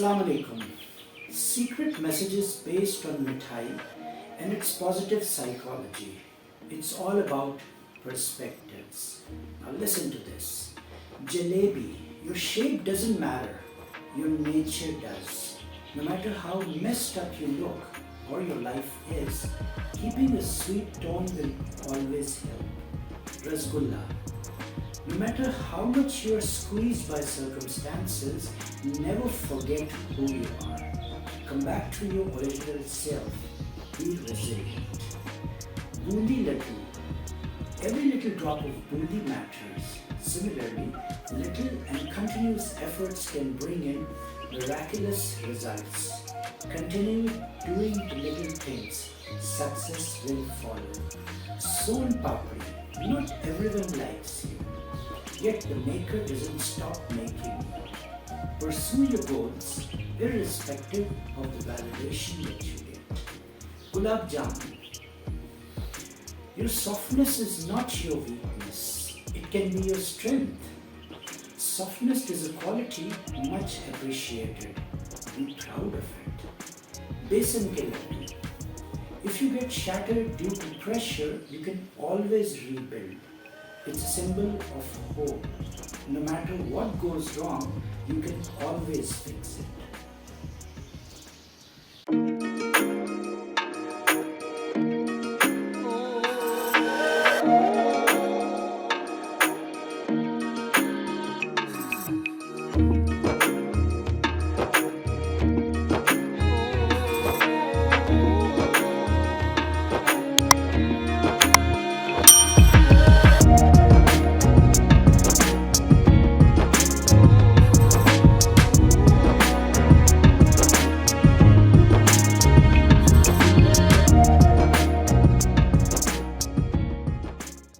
Assalamu alaikum. Secret messages based on Mithai and its positive psychology. It's all about perspectives. Now listen to this. Jalebi, your shape doesn't matter, your nature does. No matter how messed up you look or your life is, keeping a sweet tone will always help. Rasgulla, no matter how much you are squeezed by circumstances, never forget who you are. Come back to your original self. Be resilient. Boondi Ladoo. Every little drop of boondi matters. Similarly, little and continuous efforts can bring in miraculous results. Continue doing the little things. Success will follow. Soan Papdi. Not everyone likes you. Yet the maker doesn't stop making you. Pursue your goals irrespective of the validation that you get. Gulab Jamun. Your softness is not your weakness. It can be your strength. Softness is a quality much appreciated. Be proud of it. Besan ke laddu. If you get shattered due to pressure, you can always rebuild. It's a symbol of hope. No matter what goes wrong, you can always fix it.